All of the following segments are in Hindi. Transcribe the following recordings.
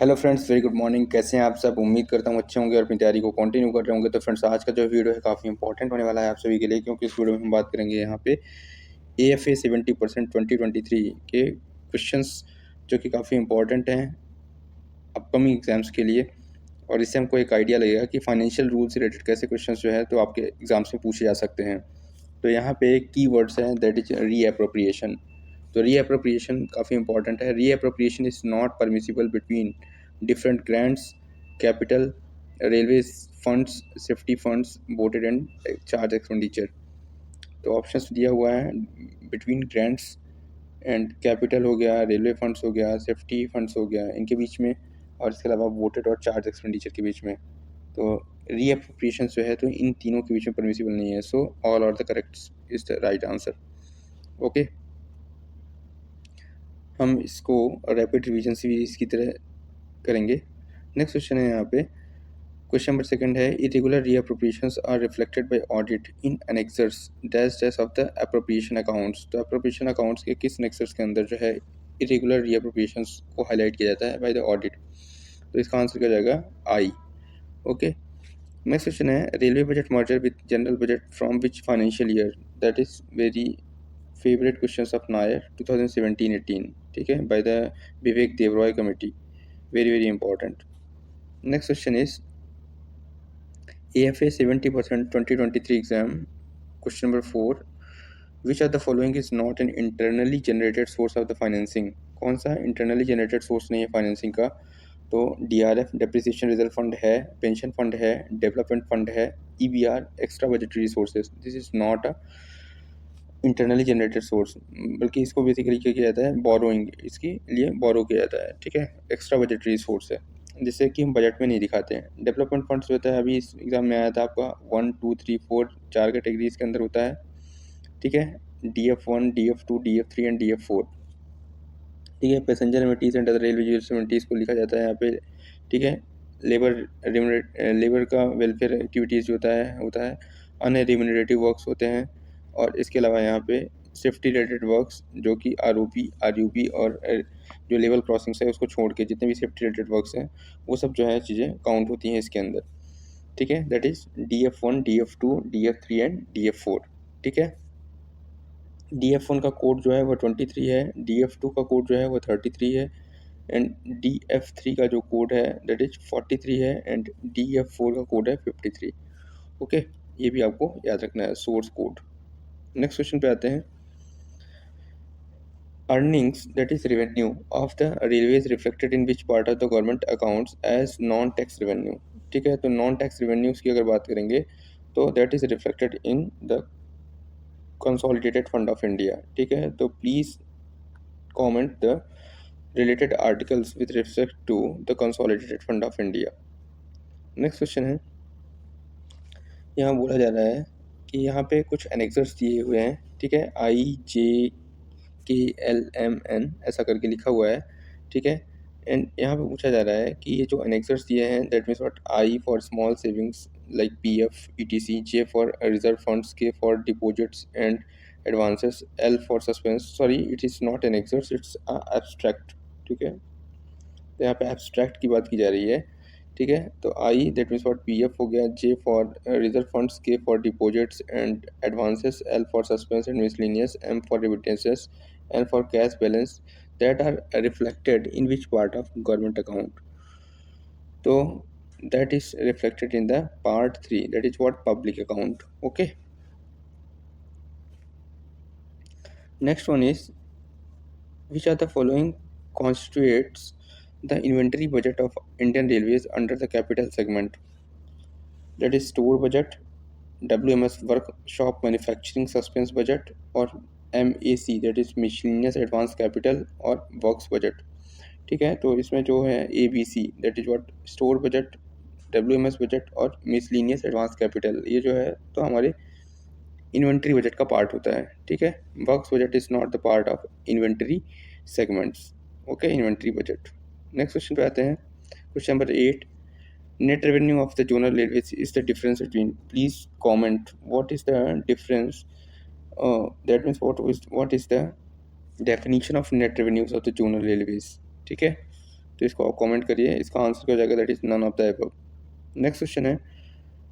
Hello friends, very good morning. कैसे हैं आप सब? उम्मीद करता हूँ अच्छे होंगे और अपनी तैयारी को कंटिन्यू कर रहे होंगे। तो फ्रेंड्स, आज का जो वीडियो है काफ़ी इंपॉर्टेंट होने वाला है आप सभी के लिए, क्योंकि इस वीडियो में हम बात करेंगे यहाँ पे AFA 70% 2023 के क्वेश्चंस जो कि काफ़ी इंपॉर्टेंट हैं अपकमिंग एग्जाम्स के लिए। और इससे हमको एक आइडिया लगेगा कि फाइनेंशियल रूल से रिलेटेड कैसे क्वेश्चंस जो है तो आपके एग्जाम्स में पूछे जा सकते हैं। तो यहाँ पे की वर्ड्स हैं, दैट इज रीअप्रोप्रिएशन। तो रीअप्रोप्रिएशन काफ़ी इंपॉर्टेंट है। Reappropriation is not permissible between different grants, capital, railway funds, safety funds, voted and charge expenditure. तो ऑप्शंस दिया हुआ है, बिटवीन ग्रांट्स एंड कैपिटल हो गया, रेलवे फंड्स हो गया, सेफ्टी फंड्स हो गया, इनके बीच में, और इसके अलावा वोटेड और चार्ज एक्सपेंडिचर के बीच में। तो रीअप्रोप्रिएशन जो है तो इन तीनों के बीच में परमिसिबल नहीं है। So all are the correct is the right answer. Okay, हम इसको रैपिड रिवीजन सीरीज की तरह करेंगे। नेक्स्ट क्वेश्चन है यहाँ पे, क्वेश्चन नंबर सेकंड है, irregular reappropriations are reflected by audit in annexures dash dash of the appropriation accounts. तो अप्रोप्रिएशन अकाउंट्स के किस एनेक्सर्स के अंदर जो है इरेगुलर रीअप्रोप्रिएशंस को हाईलाइट किया जाता है बाय द ऑडिट? तो इसका आंसर क्या जाएगा? आई। ओके, नेक्स्ट क्वेश्चन है, railway budget merger with general budget from which financial year? That is very favourite questions of Nair 2017-18, ठीक है, by the Vivek Debroy committee. Very very important. Next question is AFA 70% 2023 exam, question number 4, which of the following is not an internally generated source of the financing? कौन सा internally generated source नहीं है फाइनेंसिंग का? तो DRF डेप्रिसिएशन रिजर्व फंड है, पेंशन फंड है, डेवलपमेंट फंड है, EBR extra budgetary resources. This is not a internally generated source, बल्कि इसको बेसिकली क्या किया जाता है, बोरोइंग, इसके लिए बोरो किया जाता है, ठीक है, एक्स्ट्रा बजटरी सोर्स है जिससे कि हम बजट में नहीं दिखाते हैं। डेवलपमेंट फंड्स होता है, अभी इस एग्जाम में आया था आपका 1 2 3 4 4 कैटेगरीज के अंदर होता है, ठीक है, DF1, DF2, DF3 and DF4, ठीक है। Passenger amenities and other railway users amenities को लिखा जाता है यहाँ पे, ठीक है। लेबर का वेलफेयर एक्टिविटीज़ जो होता है अन्य रिम्यूनरेटिव वर्क्स होते हैं। और इसके अलावा यहाँ पे सेफ्टी रिलेटेड वर्क्स जो कि RUP और जो लेवल क्रॉसिंग्स है उसको छोड़ के जितने भी सेफ्टी रिलेटेड वर्क्स हैं वो सब जो है चीज़ें काउंट होती हैं इसके अंदर, ठीक है। That is DF1, DF2, DF3 and DF4, ठीक है। DF1 का कोड जो है वो 23 है, DF2 का कोड जो है वो 33 है, एंड DF3 का जो कोड है दैट इज 43 है, एंड DF4 का कोड है 53। ओके, ये भी आपको याद रखना है, सोर्स कोड। नेक्स्ट क्वेश्चन पे आते हैं, earnings that is revenue of the railways reflected in which part of the government accounts as non tax revenue, ठीक है। तो नॉन टैक्स रेवेन्यूज की अगर बात करेंगे तो that is reflected in the consolidated fund of India, ठीक है। तो please comment the related articles with respect to the consolidated fund of India. Next question है, यहाँ बोला जा रहा है कि यहाँ पे कुछ एनेक्सर्स दिए हुए हैं, ठीक है, IJKLMN ऐसा करके लिखा हुआ है, ठीक है। एंड यहाँ पे पूछा जा रहा है कि ये जो एनेक्सर्स दिए हैं that means what, I for small savings like PF ETC, J for reserve funds, K for deposits and advances, L for suspense. Sorry, it is not annexures, it's abstract, ठीक है। तो यहाँ पे एब्स्ट्रैक्ट की बात की जा रही है, ठीक है। तो I that means for PF हो गया, J for reserve funds, K for deposits and advances, L for suspense and miscellaneous, M for remittances, N for cash balance that are reflected in which part of government account? तो that is reflected in the part 3, that is what, public account. Okay, next one is, which of the following constitutes the inventory budget of Indian Railways under the capital segment? That is store budget, WMS workshop manufacturing suspense budget, or MAC that is miscellaneous advance capital, और works budget, ठीक है। तो इसमें जो है ABC that is what, store budget, WMS budget और मिसलिनियस एडवांस कैपिटल, ये जो है तो हमारे इन्वेंट्री बजट का पार्ट होता है, ठीक है। Works budget is not the part of inventory segments. Okay, inventory budget. Next question पे आते हैं, question number 8, net revenue of the zonal railways is the difference between, please comment what is the difference, that means what is the definition of net revenues of the zonal railways, ठीक है। तो इसको आप कमेंट करिए, इसका आंसर क्या हो जाएगा, that is none of the above. Next question है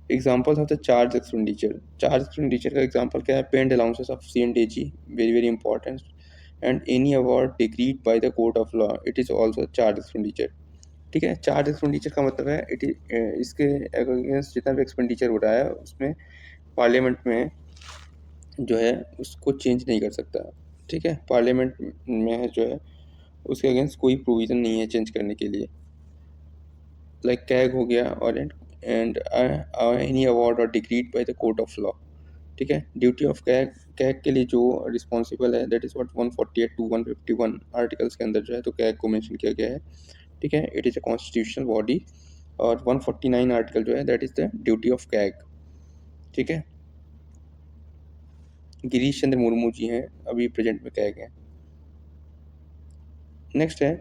examples of the charge expenditure. Charge expenditure का एग्जाम्पल क्या है, paid allowances of C&AG, very very important, and any award decreed by the court of law, it is also charge expenditure. ठीक है, चार्ज एक्सपेंडिचर का मतलब है इट इसके अगेंस्ट जितना भी एक्सपेंडिचर हो रहा है उसमें पार्लियामेंट में जो है उसको चेंज नहीं कर सकता। ठीक है, पार्लियामेंट में जो है उसके अगेंस्ट कोई प्रोविज़न नहीं है चेंज करने के लिए, लाइक कैग हो गया और एंड एनी अवार्ड और decreed by the court of law. ठीक है, ड्यूटी ऑफ कैग, कैग के लिए जो रिस्पॉन्सिबल है that is what 148 to 151 articles के अंदर जो है तो कैग को मेंशन किया गया है। ठीक है, it is a constitutional body, और 149 आर्टिकल जो है that is the duty of CAG. ठीक है, गिरीश चंद्र मुर्मू जी हैं अभी प्रेजेंट में कैग हैं। नेक्स्ट है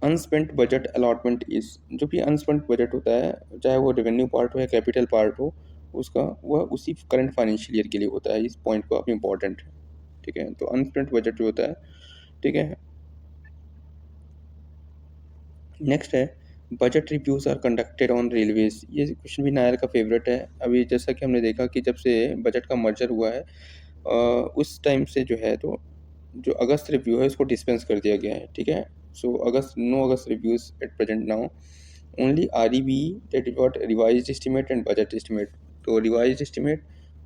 अनस्पेंट बजट अलॉटमेंट इज, जो भी अनस्पेंट बजट होता है चाहे वो रेवेन्यू पार्ट हो या कैपिटल पार्ट हो, उसका वह उसी करंट फाइनेंशियल ईयर के लिए होता है। इस पॉइंट को आप इम्पॉर्टेंट है। ठीक है, तो अनस्पेंट बजट जो होता है, ठीक है। नेक्स्ट है budget reviews are conducted on railways. ये क्वेश्चन भी नायर का फेवरेट है। अभी जैसा कि हमने देखा कि जब से बजट का मर्जर हुआ है उस टाइम से जो है तो जो अगस्त रिव्यू है उसको डिस्पेंस कर दिया गया है। ठीक है, so August, no August reviews at present now, only REB, that is what revised estimate and budget estimate. तो revised estimate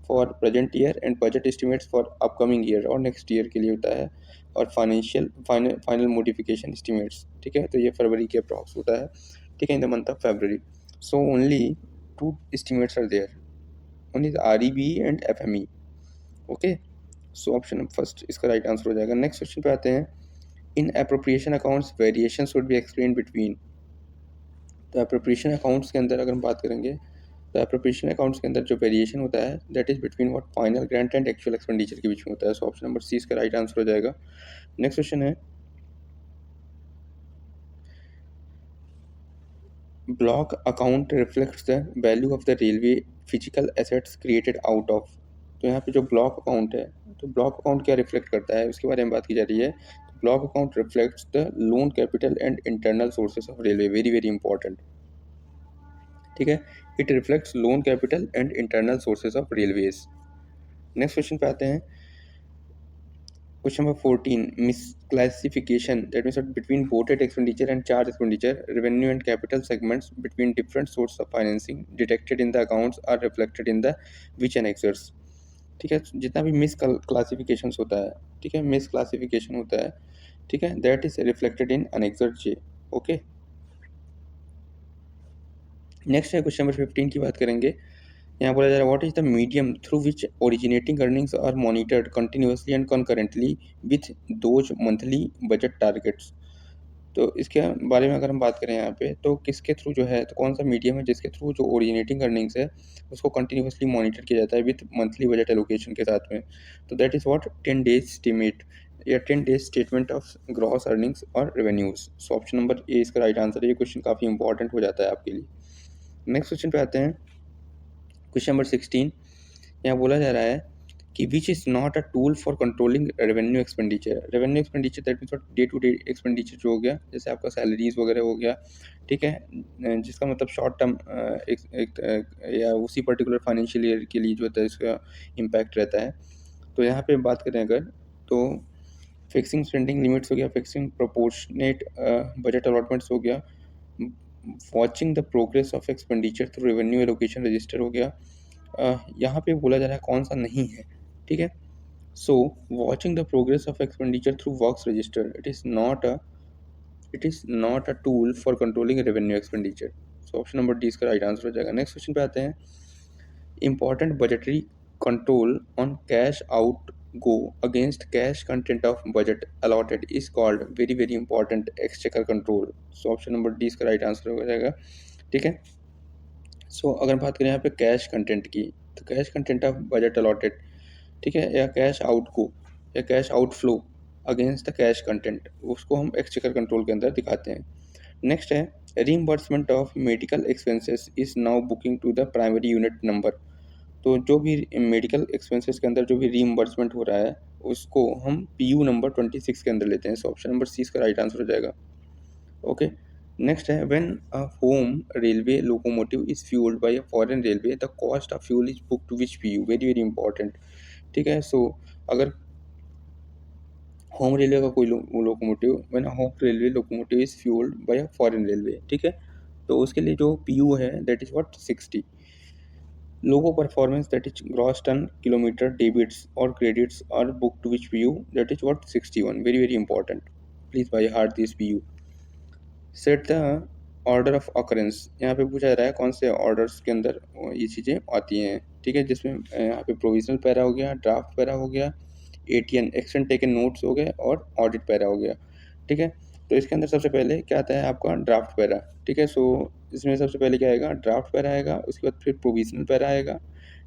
for present year and budget estimates for upcoming year और नेक्स्ट ईयर के लिए होता है, और फाइनेंशियल फाइनल मोडिफिकेशन एस्टिमेट्स। ठीक है, तो ये फरवरी के अप्रॉक्स होता है। ठीक है, in the month of February. So only two estimates are there, only REB and FME। Okay, so option first इसका राइट आंसर हो जाएगा। नेक्स्ट क्वेश्चन पे आते हैं, in appropriation accounts variation should be explain between. तो अप्रोप्रिएशन अकाउंट्स के अंदर अगर हम बात करेंगे तो अप्रोप्रिएशन अकाउंट्स के अंदर जो वेरिएशन होता है that is between what final grant and actual expenditure के बीच में होता है। सो ऑप्शन नंबर सी इसका राइट आंसर हो जाएगा। नेक्स्ट क्वेश्चन है block account reflects the value of the railway physical assets created out of. तो यहाँ पे जो ब्लॉक अकाउंट है, तो ब्लॉक अकाउंट क्या रिफ्लेक्ट करता है उसके बारे में बात की जा रही है। Block account reflects the loan capital and internal sources of railway, very very important. ठीक है, it reflects loan capital and internal sources of railways. Next question पे आते हैं, question number 14, misclassification, that means that between voted expenditure and charge expenditure, revenue and capital segments between different sources of financing detected in the accounts are reflected in the which annexures। ठीक है, जितना भी मिस क्लासिफिकेशन होता है, ठीक है, मिस क्लासिफिकेशन होता है, ठीक है, that is reflected in annexure J। Okay, next है क्वेश्चन नंबर 15 की बात करेंगे। यहाँ बोला जा रहा है what is the medium through which originating earnings are monitored continuously and concurrently with those monthly budget targets. तो इसके बारे में अगर हम बात करें यहाँ पे तो किसके थ्रू जो है, तो कौन सा मीडियम है जिसके थ्रू जो ओरिजिनेटिंग अर्निंग्स है उसको कंटिन्यूसली मॉनिटर किया जाता है विथ मंथली बजट एलोकेशन के साथ में। तो that is what 10 days estimate या 10 days statement of gross earnings और revenues. So option number A इसका राइट आंसर है। ये क्वेश्चन काफ़ी इंपॉर्टेंट हो जाता है आपके लिए। नेक्स्ट क्वेश्चन पे आते हैं, क्वेश्चन नंबर 16। यहाँ बोला जा रहा है कि which is not a tool for controlling revenue expenditure. Revenue expenditure that means day to day expenditure जो हो गया, जैसे आपका सैलरीज वगैरह हो गया, ठीक है, जिसका मतलब शॉर्ट टर्म या उसी पर्टिकुलर फाइनेंशियल ईयर के लिए जो होता है इसका इम्पैक्ट रहता है। तो यहाँ पे बात करें अगर, तो फिक्सिंग स्पेंडिंग लिमिट्स हो गया, फिक्सिंग प्रोपोर्शनेट बजट अलॉटमेंट्स हो गया, watching the progress of expenditure through revenue allocation register हो गया। यहाँ पे बोला जा रहा है कौन सा नहीं है। ठीक है, सो watching the progress of expenditure through works register, it is not a tool for controlling revenue expenditure. So option number D इसका राइट आंसर हो जाएगा। नेक्स्ट क्वेश्चन पे आते हैं, important budgetary control on cash out go against cash content of budget allotted is called, very very important, exchequer control। so option number D इसका राइट आंसर हो जाएगा। ठीक है, सो अगर बात करें यहाँ पे कैश कंटेंट की, तो cash content of budget allotted, ठीक है, या कैश आउट को या cash outflow against the cash content, उसको हम एक्सचेकर कंट्रोल के अंदर दिखाते हैं। नेक्स्ट है reimbursement of medical expenses is now booking to the primary unit number. तो जो भी मेडिकल एक्सपेंसेस के अंदर जो भी रीइंबर्समेंट हो रहा है उसको हम PU नंबर 26 के अंदर लेते हैं। सो ऑप्शन नंबर सी इसका राइट आंसर हो जाएगा। ओके, नेक्स्ट है when a home railway locomotive is fuelled by a foreign railway the cost of fuel is book to which PU, very very important. ठीक है, सो अगर होम रेलवे का कोई locomotive, when home railway locomotive is fuelled by a foreign railway, ठीक है, तो उसके लिए जो पीयू है that is what 60। Loco performance that is gross ton kilometre debits और credits are book to which PU, that is what 61, very very important. Please by heart this PU. Set the order of occurrence, यहाँ पे पूछा जा रहा है कौन से ऑर्डर्स के अंदर ये चीज़ें आती हैं। ठीक है, जिसमें यहाँ पे प्रोविजनल पैरा हो गया, ड्राफ्ट पैरा हो गया, एटीएन एक्शन टेकन नोट्स हो गए और ऑडिट पैरा हो गया। ठीक है, तो इसके अंदर सबसे पहले क्या आता है आपका ड्राफ्ट पैरा। ठीक है, सो इसमें सबसे पहले क्या आएगा, ड्राफ्ट पैरा आएगा, उसके बाद फिर प्रोविजनल पैरा आएगा।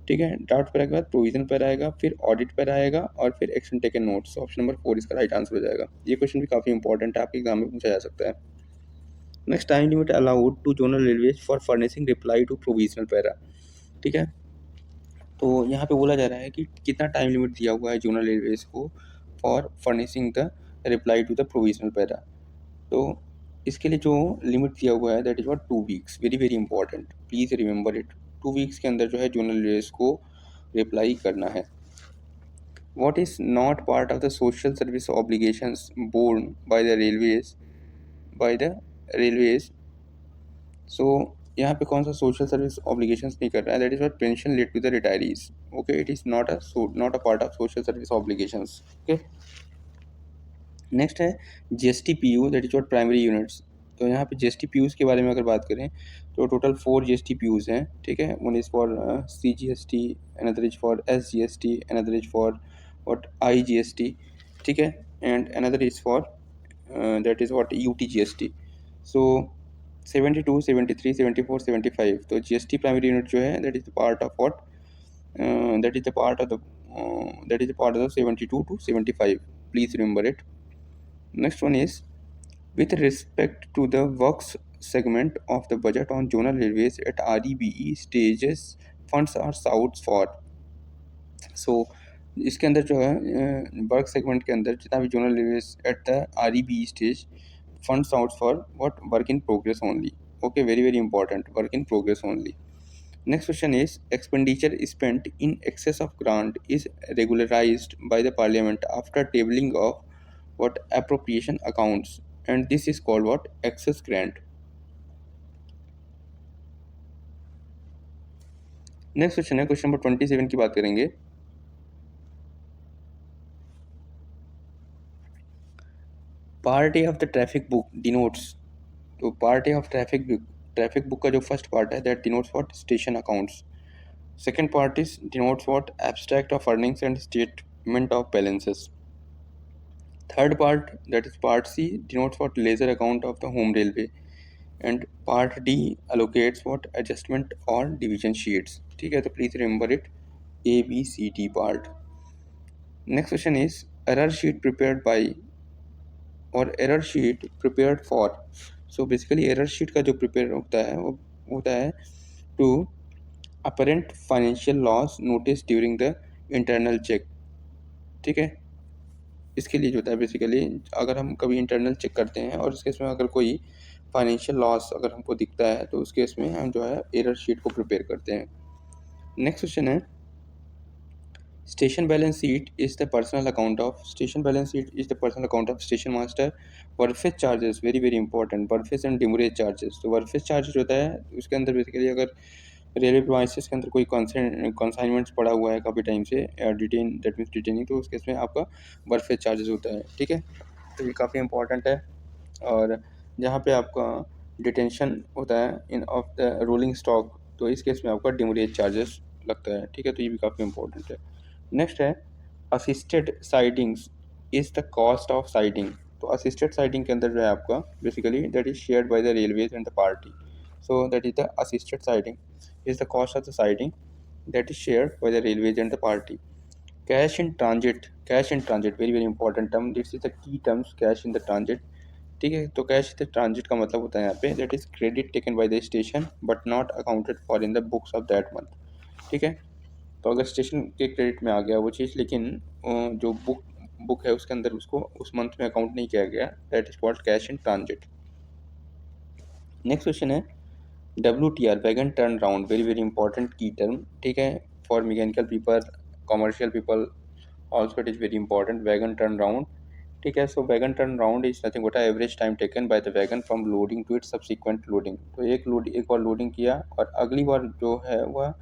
ठीक है, ड्राफ्ट पैरा के बाद प्रोविजनल पैरा आएगा, फिर ऑडिट पैरा आएगा और फिर action taken notes. Option number 4 इसका राइट आंसर हो जाएगा। ये क्वेश्चन भी काफ़ी इंपॉर्टेंट है, आपके एग्जाम में पूछा जा सकता है। Next, time limit allowed to zonal railways for furnishing reply to provisional para. ठीक है, तो यहाँ पे बोला जा रहा है कि कितना टाइम लिमिट दिया हुआ है जोनल रेलवेज को for furnishing the reply to the provisional para. तो इसके लिए जो लिमिट दिया हुआ है that is what 2 weeks, very very important, please remember it. 2 weeks के अंदर जो है जोनल रेलवेज को रिप्लाई करना है। What is not part of the social service obligations borne by the railways. So यहाँ पे कौन सा सोशल सर्विस ऑब्लिगेशंस नहीं कर रहा है, that is what pension let to the retirees. Okay, it is not a part of social service obligations. Okay, next है GST PU that is what primary units. तो यहाँ पे जीएसटी पीयूज के बारे में अगर बात करें तो टोटल 4 जीएसटी पीयूज हैं। ठीक है, one is for C G S T, another is for S G S T, another is for what I G S T. ठीक है, and another is for that is what U T G S T. So 72, 73, 74, 75, तो जीएसटी प्राइमरी यूनिट जो है that is the part of what, that is the part of the that is the part of 72 to 75, please remember it. Next one is with respect to the works segment of the budget on zonal railways at REBE stages funds are sought for। so इसके अंदर जो है वर्क सेगमेंट के अंदर जितना भी zonal railways at the REBE stage funds out for what work in progress only. Okay, very very important, work in progress only. Next question is expenditure spent in excess of grant is regularized by the parliament after tabling of what appropriation accounts, and this is called what excess grant। Next question है, क्वेश्चन नंबर 27 की बात करेंगे। Part A of the traffic book denotes, तो part A of traffic book का जो फर्स्ट पार्ट है that denotes what station accounts. Second part is denotes what abstract of earnings and statement of balances. Third part that is part C denotes what ledger account of the home railway, and part D allocates what adjustment or division sheets। ठीक है, तो please remember it, A B C D part. Next question is error sheet prepared by और error sheet prepared for. So basically error sheet का जो प्रिपेयर होता है वो होता है to apparent financial loss notice during the internal check. ठीक है, इसके लिए जो होता है बेसिकली अगर हम कभी इंटरनल चेक करते हैं और उस केस में अगर कोई फाइनेंशियल लॉस अगर हमको दिखता है तो उस केस में हम जो है एरर शीट को प्रिपेयर करते हैं। नेक्स्ट क्वेश्चन है station balance sheet is the personal account of station master. Wharfage charges, very very important, wharfage and demurrage charges. तो वर्फेज चार्जेस होता है उसके अंदर बेसिकली अगर रेलवे प्रोमाइसेस के अंदर कोई कंसाइनमेंट्स पड़ा हुआ है काफ़ी टाइम से डिटेन दैट मीन्स डिटेनिंग, तो उस केस में आपका वर्फेज चार्जेस होता है। ठीक है, तो ये काफ़ी इंपॉर्टेंट है। और जहाँ पे आपका डिटेंशन होता है इन ऑफ द रोलिंग स्टॉक, तो इस केस में आपका डिमोरेज चार्जेस लगता है। ठीक है, तो ये भी काफ़ी इंपॉर्टेंट है। नेक्स्ट है assisted sidings is the cost of siding. तो असिस्टेड साइडिंग के अंदर जो है आपका basically that is shared by the railways and the party. So that is the assisted siding is the cost of the siding that is shared by the railways and the party. Cash in transit, very very important term, this is the key terms, cash in the transit. ठीक है, तो कैश इन द ट्रांजिट का मतलब होता है यहाँ पे that is credit taken by the station but not accounted for in the books of that month. ठीक है, तो अगर स्टेशन के क्रेडिट में आ गया वो चीज़ लेकिन जो बुक है उसके अंदर उसको उस मंथ में अकाउंट नहीं किया गया, that is called cash in transit. Next question है WTR wagon turn round, very very important की टर्म, ठीक है, for mechanical people, commercial people also it is very important, wagon turn round, ठीक है। So wagon turn round is nothing but average time taken by the wagon from loading to its subsequent loading. तो एक बार लोडिंग किया और अगली बार जो है वह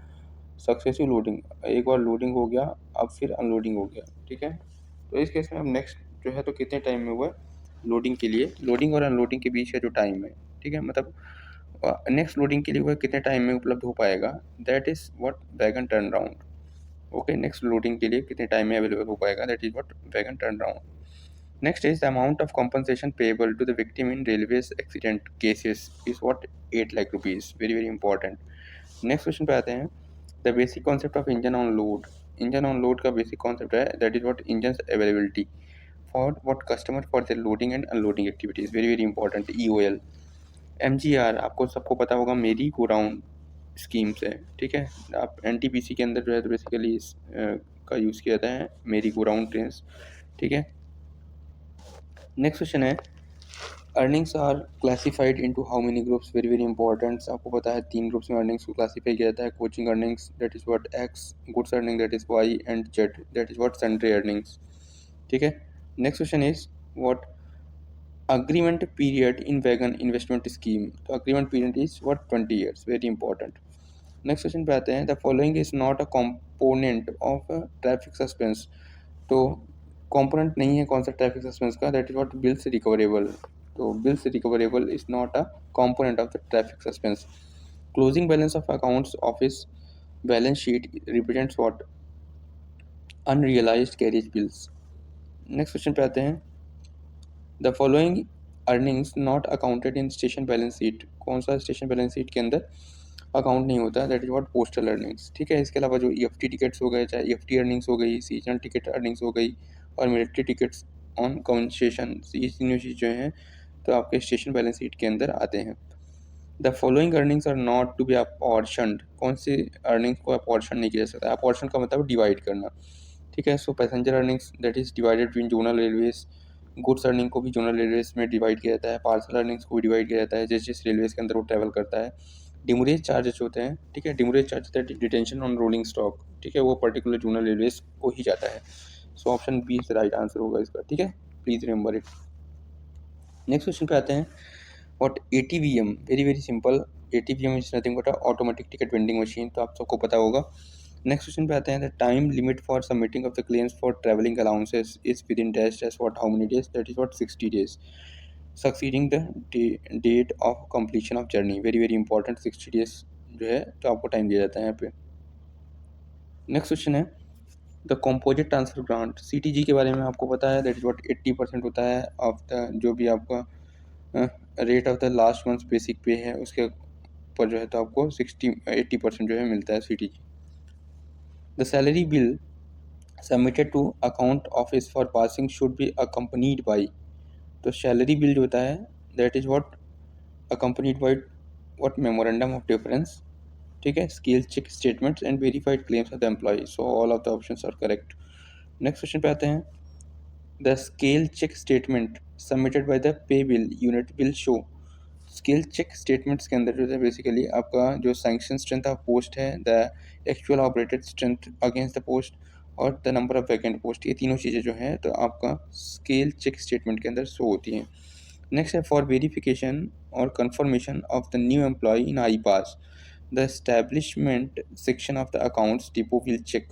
सक्सेसिव लोडिंग, एक बार लोडिंग हो गया अब फिर अनलोडिंग हो गया, ठीक है। तो इस केस में अब नेक्स्ट जो है तो कितने टाइम में हुआ लोडिंग के लिए, लोडिंग और अनलोडिंग के बीच का जो टाइम है, ठीक है, मतलब नेक्स्ट लोडिंग के लिए वह कितने टाइम में उपलब्ध हो पाएगा, that is what wagon turn round. Okay, next loading के लिए कितने टाइम में अवेलेबल हो पाएगा, that is what wagon turn round. Next is the amount of compensation payable to the victim in railways accident cases is what 8 lakh rupees, very very important. Next question पे आते हैं, the basic concept of engine on load. Engine on load का बेसिक कॉन्सेप्ट है that is what engine availability for what customer for the loading and unloading activities, very very important. EOL। MGR आपको सबको पता होगा, मेरी गो राउंड स्कीम्स है, ठीक है। आप NTPC के अंदर जो है तो बेसिकली इस का यूज़ किया जाता है, मेरी गो राउंड ट्रेन, ठीक है। नेक्स्ट क्वेश्चन है, earnings are classified into how many groups, very very important. आपको पता है 3 ग्रुप्स में अर्निंग्स को क्लासीफाई किया जाता है, coaching earnings that is what X, goods earning that is Y and Z that is what sundry earnings, ठीक है। Next question is what agreement period in wagon investment scheme, तो agreement period is what 20 years, very important. Next question पे आते हैं, the following is not a component of traffic suspense, तो कंपोनेंट नहीं है कौन सा ट्रैफिक सस्पेंस का, that is what bills recoverable, तो bills recoverable is not a component of the traffic suspense. Closing balance of accounts office balance sheet represents what unrealised carriage bills. Next question पे आते हैं, the following earnings not accounted in station balance sheet, कौन सा स्टेशन बैलेंस शीट के अंदर अकाउंट नहीं होता, that is what postal earnings, ठीक है। इसके अलावा जो EFT टिकट्स हो गए, चाहे EFT अर्निंग्स हो गई, सीजनल टिकट अर्निंग्स हो गई और मिलिट्री टिकट्स ऑन कंसेशन, ये तीनों चीज़ जो हैं तो आपके स्टेशन बैलेंस शीट के अंदर आते हैं। The following earnings are not to be apportioned, कौन सी अर्निंग्स को अपॉर्शन नहीं किया जा सकता, अपॉर्शन का मतलब डिवाइड करना, ठीक है। So passenger earnings that is divided between zonal railways, goods earning को भी जोनल रेलवेज में डिवाइड किया जाता है, पार्सल अर्निंग्स को भी डिवाइड किया जाता है जिस जिस रेलवेज के अंदर वो ट्रैवल करता है। डिमोरेज चार्जेस होते हैं, ठीक है, demurrage charge that detention on rolling stock, ठीक है, वो पर्टिकुलर जोनल रेलवेज को ही जाता है। So option B is the right answer होगा इसका, ठीक है, please remember it. Next question पे आते हैं, what ATVM, very very simple, ATVM is nothing but automatic ticket vending machine, तो आप सबको पता होगा। नेक्स्ट क्वेश्चन पे आते हैं, the time limit for submitting of the claims for travelling allowances is within dash dash what how many days, that is what 60 days succeeding the date of completion of journey, very very important, 60 days जो है तो आपको टाइम दिया जाता है यहाँ पे। नेक्स्ट क्वेश्चन है, the composite transfer grant, CTG के बारे में आपको पता है, दैट इज व्हाट 80% होता है ऑफ द जो भी आपका rate of the last month basic पे है उसके ऊपर जो है तो आपको 80% जो है मिलता है CTG। The salary bill submitted to account office for passing should be accompanied by, तो सैलरी बिल जो होता है that is what accompanied by what memorandum of difference, ठीक है, scale check statements and verified claims of the employee, so all of the options are correct. Next question पे आते हैं, the scale check statement submitted by the pay bill unit will show, scale check statements के अंदर जो है बेसिकली आपका जो सैंक्शन स्ट्रेंथ ऑफ पोस्ट है, the actual operated strength against the post और the number of vacant post, ये तीनों चीज़ें जो हैं तो आपका स्केल चेक स्टेटमेंट के अंदर शो होती हैं। नेक्स्ट है, फॉर वेरिफिकेशन और confirmation of the new employee in I pass, the establishment section of the accounts depot will check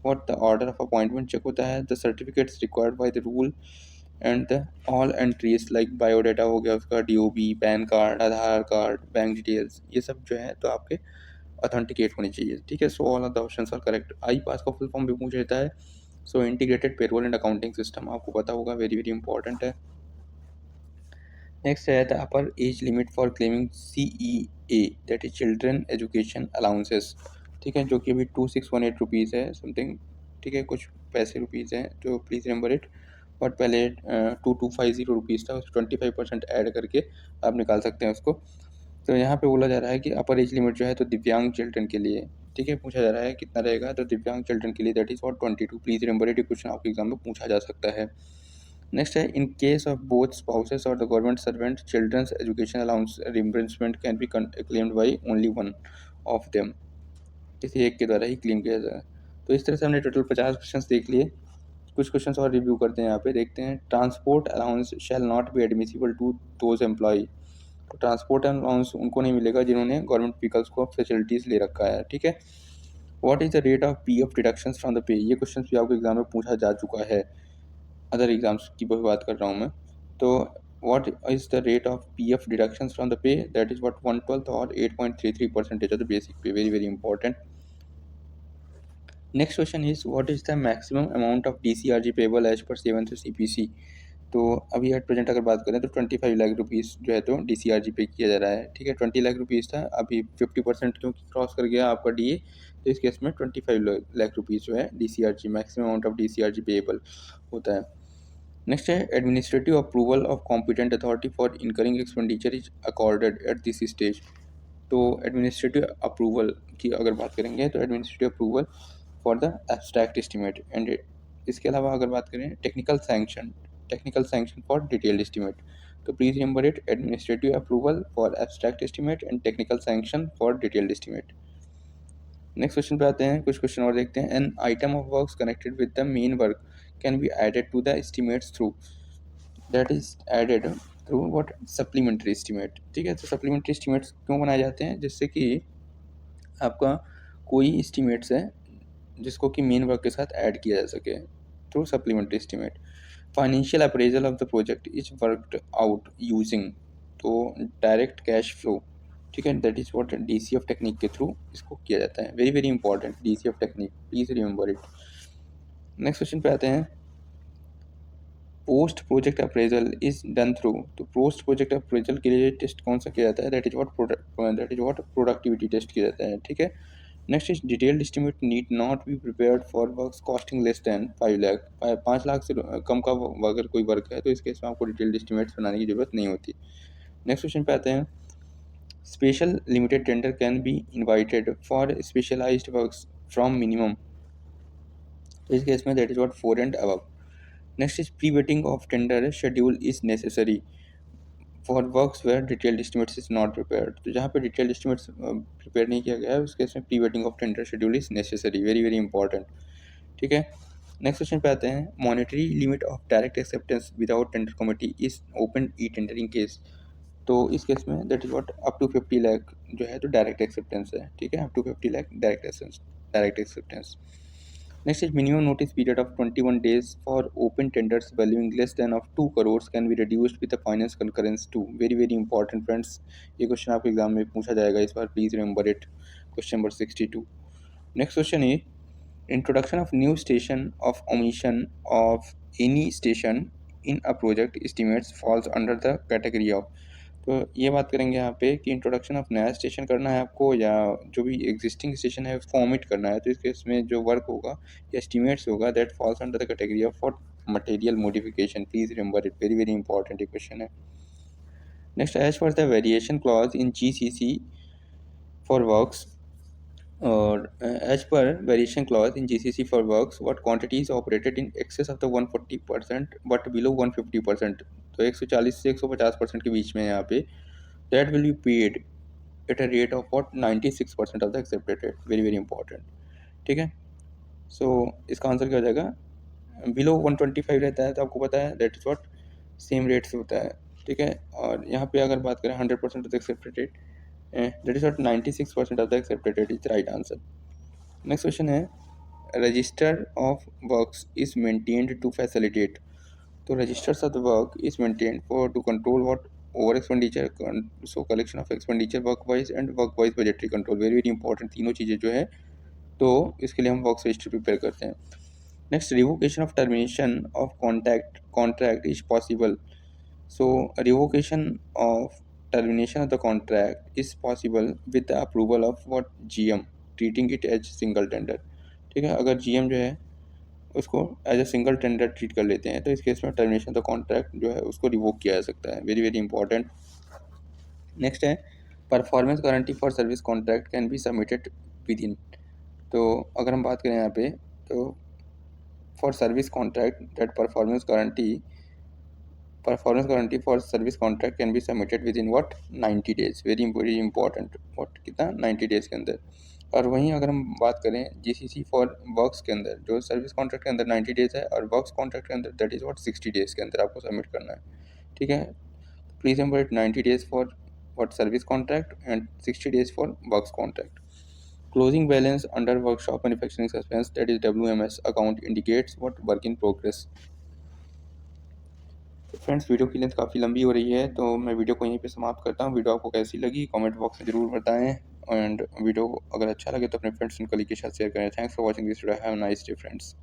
what the order of appointment check होता है, the certificates required by the rule and the all entries like biodata हो गया उसका, DOB, PAN card, Aadhaar card, bank details, ये सब जो है तो आपके ऑथेंटिकेट होनी चाहिए, ठीक है। So all of the options are correct. IPAS का फुल फॉर्म भी पूछ लेता है, so integrated payroll and accounting system, आपको पता होगा, वेरी वेरी इंपॉर्टेंट है। नेक्स्ट है the upper age limit for claiming CEA that is children education allowances, ठीक है, जो कि अभी 2618 रुपीज़ है समथिंग, ठीक है, कुछ पैसे रुपीज़ हैं तो प्लीज़ रिमेंबर इट, बट पहले 2250 रुपीज़ था, उस 25% ऐड करके आप निकाल सकते हैं उसको। तो यहाँ पे बोला जा रहा है कि अपर एज लिमिट जो है तो दिव्यांग चिल्ड्रन के लिए, ठीक है, पूछा जा रहा है कितना रहेगा, तो दिव्यांग चिल्ड्रन के लिए that is for 22, please remember it, question आपके एग्जाम में पूछा जा सकता है। नेक्स्ट है, in case of both spouses और the government servant, children's education allowance reimbursement can be claimed by only one of them, किसी एक के द्वारा ही क्लेम किया जाए। तो इस तरह से हमने टोटल 50 क्वेश्चन देख लिए। कुछ क्वेश्चन और रिव्यू करते हैं, यहाँ पे देखते हैं। Transport allowance shall not be admissible to those employee. तो ट्रांसपोर्ट अलाउंस उनको नहीं मिलेगा जिन्होंने गवर्नमेंट व्हीकल्स को फैसिलिटीज़ ले रखा है, ठीक है। What is the rate of P F deduction from the पे, ये क्वेश्चन भी आपको एग्जाम में पूछा जा चुका है, अदर एग्जाम्स की बात कर रहा हूँ मैं। तो what is the rate of P F deduction from the pay, that is what 1/12 और 8.33% of the basic pay, very very important. Next question is what is the maximum amount of DCRG payable as per 7th CPC। तो अभी एट प्रेजेंट अगर बात करें तो 25 लाख रुपीज़ जो है तो DCRG पे किया जा रहा है, ठीक है। 20 लाख रुपीज़ था, अभी 50% क्योंकि क्रॉस कर गया आपका DA, तो इस केस में 25 लाख रुपीज़ जो है DCRG, maximum amount of DCRG payable होता है। नेक्स्ट है, administrative approval of competent authority for incurring expenditure is accorded at this stage. तो एडमिनिस्ट्रेटिव अप्रूवल की अगर बात करेंगे तो administrative approval for the abstract estimate, and इसके अलावा अगर बात करें technical sanction for detailed estimate. तो please remember it, administrative approval for abstract estimate and technical sanction for detailed estimate. Next question पे आते हैं, कुछ क्वेश्चन और देखते हैं। An item of works connected with the main work can be added to the estimates through, that is added through what, supplementary estimate, ठीक है। तो सप्लीमेंट्री एस्टीमेट्स क्यों बनाए जाते हैं, जिससे कि आपका कोई एस्टीमेट्स है जिसको कि मेन वर्क के साथ ऐड किया जा सके through supplementary estimate. Financial appraisal of the project is worked out using, तो डायरेक्ट कैश फ्लो, ठीक है, that is what DCF technique के थ्रू इसको किया जाता है, very very important DCF technique, please remember it. Next question पे आते हैं, post project appraisal is done through. तो पोस्ट प्रोजेक्ट अप्रेजल के लिए टेस्ट कौन सा किया जाता है, that is what productivity test किया जाता है, ठीक है। Next is detailed estimate need not be prepared for works costing less than 5 lakh. 5 lakh से कम का अगर कोई वर्क है तो इस केस में आपको डिटेल्ड एस्टीमेट्स बनाने की जरूरत नहीं होती। नेक्स्ट क्वेश्चन पे आते हैं, special limited tender can be invited for specialised works from minimum, तो इस केस में that is what 4 and above. Next is pre vetting of tender schedule is necessary for works where detailed estimates is not prepared. तो जहाँ पे डिटेल्ड एस्टिमेट्स प्रिपेयर नहीं किया गया है उस केस में pre vetting of tender schedule is necessary, very very important, ठीक है। नेक्स्ट क्वेश्चन पे आते हैं, monetary limit of direct acceptance without tender committee is open e tendering case. तो इस केस में that is what up to 50 lakh जो है तो डायरेक्ट एक्सेप्टेंस है, ठीक है, up to 50 lakh direct acceptance. Next is minimum notice period of 21 days for open tenders valuing less than of 2 crores can be reduced with the finance concurrence too. Very very important friends. ये क्वेश्चन आपके एग्जाम में पूछा जाएगा इस बार, please remember it, question number 62। Next question is introduction of new station of omission of any station in a project estimates falls under the category of। तो ये बात करेंगे यहाँ पे कि इंट्रोडक्शन ऑफ नया स्टेशन करना है आपको या जो भी एग्जिस्टिंग स्टेशन है उसको ओमिट करना है, तो इस केस में जो वर्क होगा या एस्टिमेट्स होगा that falls under the category of for material modification, please remember it, very very important question है। Next, as per the variation clause in GCC for works, और as per variation clause in GCC for works what quantity is operated in excess of the 140% but below 150%, तो 140 से 150% के बीच में यहाँ पे that will be paid at a rate of what 96% of the accepted rate, very very important, ठीक है। सो इसका आंसर क्या हो जाएगा, बिलो 125 रहता है तो आपको पता है that is what same rate से होता है, ठीक है। और यहाँ पे अगर बात करें 100% of the accepted rate, that is what 96% of the accepted rate is right answer. Next question है, register of works is maintained to facilitate. तो registers of the work is maintained for to control what over expenditure, so collection of expenditure work wise and work wise budgetary control, very very important तीनों चीज़ें जो है तो इसके लिए हम वर्क रजिस्टर प्रिपेयर करते हैं। Next, revocation of termination of contract is possible. So revocation of termination of the contract is possible with the approval of what GM, treating it as single tender, ठीक है। अगर GM जो है उसको as a single tender treat कर लेते हैं तो इस केस में टर्मिनेशन ऑफ द कॉन्ट्रैक्ट जो है उसको रिवोक किया जा सकता है, वेरी वेरी इंपॉर्टेंट। नेक्स्ट है, performance guarantee for service contract can be submitted with in. तो अगर हम बात करें यहाँ पे तो for service contract that performance guarantee performance guarantee for service contract can be submitted with in what 90 days, very important, what कितना 90 डेज के अंदर। और वहीं अगर हम बात करें जीसीसी फॉर वर्क्स के अंदर, जो सर्विस कॉन्ट्रैक्ट के अंदर 90 डेज है और वर्क्स कॉन्ट्रैक्ट के अंदर दैट इज़ व्हाट 60 डेज के अंदर आपको सबमिट करना है, ठीक है। Please remember it 90 days for what service contract and 60 days for works contract. Closing balance under workshop manufacturing suspense that is WMS account indicates what work in progress. तो फ्रेंड्स वीडियो की लेंथ काफ़ी लंबी हो रही है, तो मैं वीडियो को यहीं पे समाप्त करता हूँ। वीडियो आपको कैसी लगी कमेंट बॉक्स में ज़रूर बताएं, एंड वीडियो अगर अच्छा लगे तो अपने फ्रेंड्स एंड कलीग के साथ शेयर करें। Thanks for watching this video, have a nice day friends.